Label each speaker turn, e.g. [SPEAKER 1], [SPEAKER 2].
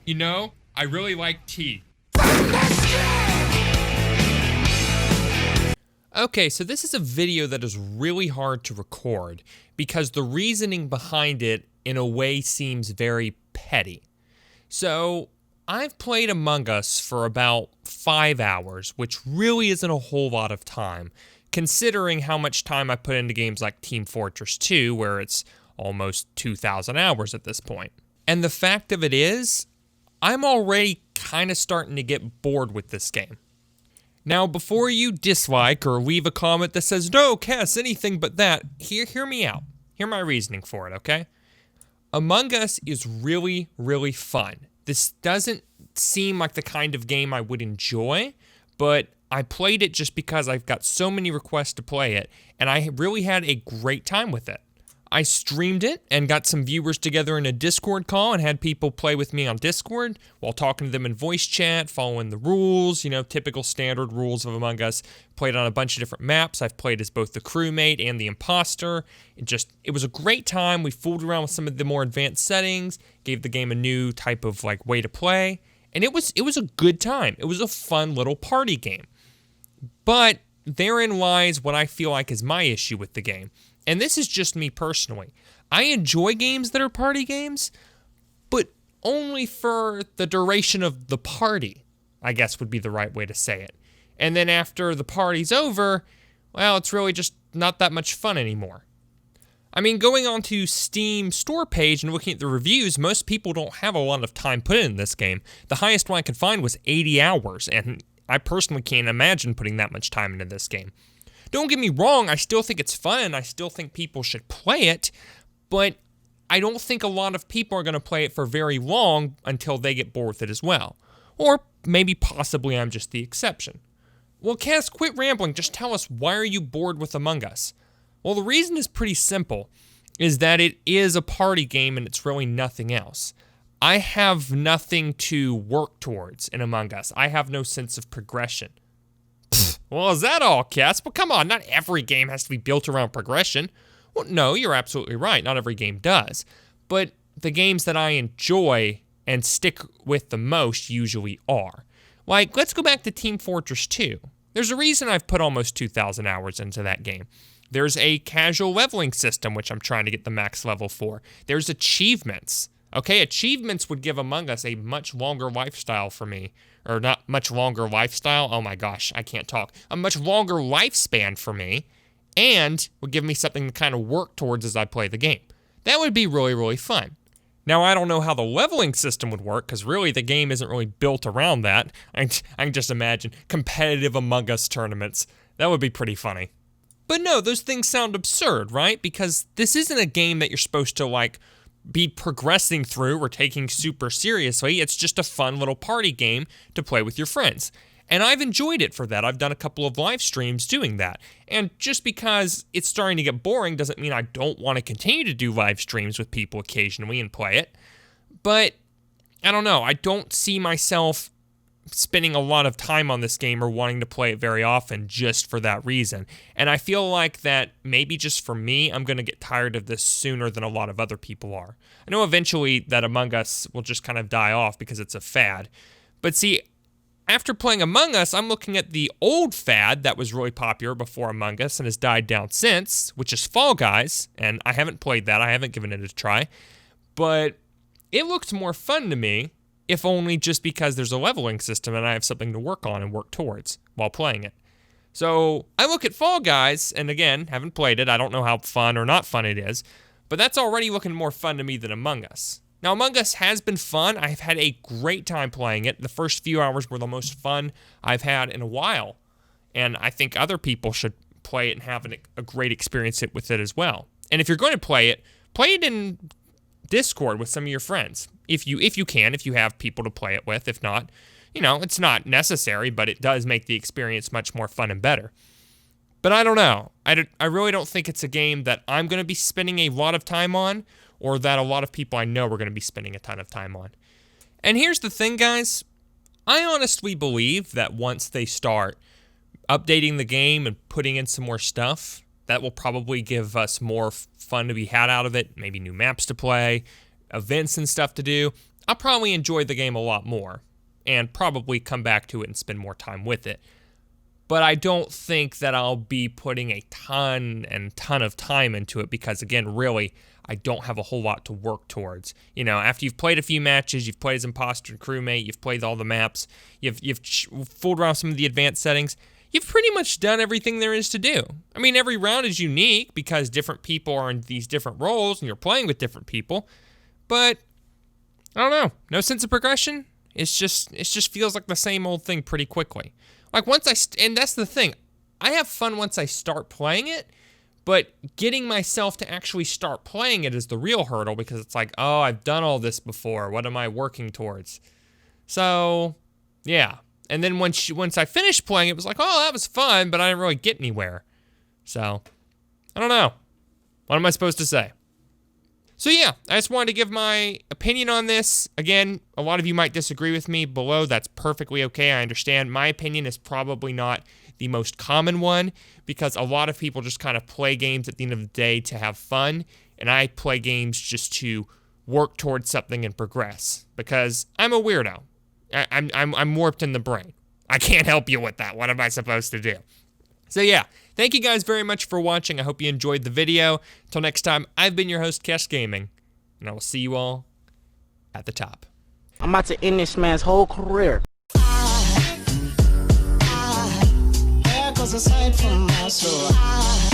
[SPEAKER 1] You know, I really like tea. Okay, so this is a video that is really hard to record because the reasoning behind it in a way seems very petty. So, I've played Among Us for about 5 hours, which really isn't a whole lot of time, considering how much time I put into games like Team Fortress 2, where it's almost 2,000 hours at this point. And the fact of it is, I'm already kind of starting to get bored with this game. Now, before you dislike or leave a comment that says, no, Cass, anything but that, hear me out. Hear my reasoning for it, okay? Among Us is really, really fun. This doesn't seem like the kind of game I would enjoy, but I played it just because I've got so many requests to play it, and I really had a great time with it. I streamed it and got some viewers together in a Discord call and had people play with me on Discord while talking to them in voice chat, following the rules, typical standard rules of Among Us. Played on a bunch of different maps. I've played as both the crewmate and the imposter. It was a great time. We fooled around with some of the more advanced settings, gave the game a new type of way to play, and it was a good time. It was a fun little party game. But therein lies what I feel like is my issue with the game. And this is just me personally. I enjoy games that are party games, but only for the duration of the party, I guess would be the right way to say it. And then after the party's over, well, it's really just not that much fun anymore. I mean, going on to Steam store page and looking at the reviews, most people don't have a lot of time put in this game. The highest one I could find was 80 hours, and I personally can't imagine putting that much time into this game. Don't get me wrong, I still think it's fun, I still think people should play it, but I don't think a lot of people are going to play it for very long until they get bored with it as well. Or maybe possibly I'm just the exception. Well, Cass, quit rambling, just tell us, why are you bored with Among Us? Well, the reason is pretty simple, is that it is a party game and it's really nothing else. I have nothing to work towards in Among Us. I have no sense of progression. Well, is that all, Cass? But come on, not every game has to be built around progression. Well, no, you're absolutely right. Not every game does. But the games that I enjoy and stick with the most usually are. Like, let's go back to Team Fortress 2. There's a reason I've put almost 2,000 hours into that game. There's a casual leveling system, which I'm trying to get the max level for. There's achievements. Okay, achievements would give Among Us a much longer lifestyle for me. Or not much longer lifestyle, oh my gosh, I can't talk. A much longer lifespan for me, and would give me something to kind of work towards as I play the game. That would be really, really fun. Now, I don't know how the leveling system would work, because really the game isn't really built around that. I can just imagine competitive Among Us tournaments. That would be pretty funny. But no, those things sound absurd, right? Because this isn't a game that you're supposed to, be progressing through or taking super seriously. It's just a fun little party game to play with your friends. And I've enjoyed it for that. I've done a couple of live streams doing that. And just because it's starting to get boring doesn't mean I don't want to continue to do live streams with people occasionally and play it. But I don't know. I don't see myself spending a lot of time on this game or wanting to play it very often just for that reason. And I feel like that maybe just for me, I'm going to get tired of this sooner than a lot of other people are. I know eventually that Among Us will just kind of die off because it's a fad. But see, after playing Among Us, I'm looking at the old fad that was really popular before Among Us and has died down since, which is Fall Guys. And I haven't played that. I haven't given it a try. But it looked more fun to me, if only just because there's a leveling system and I have something to work on and work towards while playing it. So I look at Fall Guys, and again, haven't played it. I don't know how fun or not fun it is, but that's already looking more fun to me than Among Us. Now, Among Us has been fun. I've had a great time playing it. The first few hours were the most fun I've had in a while, and I think other people should play it and have a great experience with it as well. And if you're going to play it in Discord with some of your friends. If you can, if you have people to play it with. If not, it's not necessary, but it does make the experience much more fun and better. But I don't know. I really don't think it's a game that I'm going to be spending a lot of time on, or that a lot of people I know are going to be spending a ton of time on. And here's the thing, guys. I honestly believe that once they start updating the game and putting in some more stuff, that will probably give us more fun to be had out of it, maybe new maps to play, events and stuff to do. I'll probably enjoy the game a lot more and probably come back to it and spend more time with it. But I don't think that I'll be putting a ton of time into it because, again, really, I don't have a whole lot to work towards. You know, after you've played a few matches, you've played as imposter and crewmate, you've played all the maps, you've fooled around some of the advanced settings, you've pretty much done everything there is to do. I mean, every round is unique because different people are in these different roles and you're playing with different people. But, I don't know, no sense of progression. It just feels like the same old thing pretty quickly. Like and that's the thing, I have fun once I start playing it, but getting myself to actually start playing it is the real hurdle because it's like, oh, I've done all this before. What am I working towards? So, yeah. And then once I finished playing, it was like, oh, that was fun, but I didn't really get anywhere. So, I don't know. What am I supposed to say? So yeah, I just wanted to give my opinion on this. Again, a lot of you might disagree with me below. That's perfectly okay. I understand. My opinion is probably not the most common one because a lot of people just kind of play games at the end of the day to have fun, and I play games just to work towards something and progress because I'm a weirdo. I'm warped in the brain. I can't help you with that. What am I supposed to do? So yeah, thank you guys very much for watching. I hope you enjoyed the video. Until next time, I've been your host, Kesh Gaming, and I will see you all at the top.
[SPEAKER 2] I'm about to end this man's whole career. There goes a sight from my soul.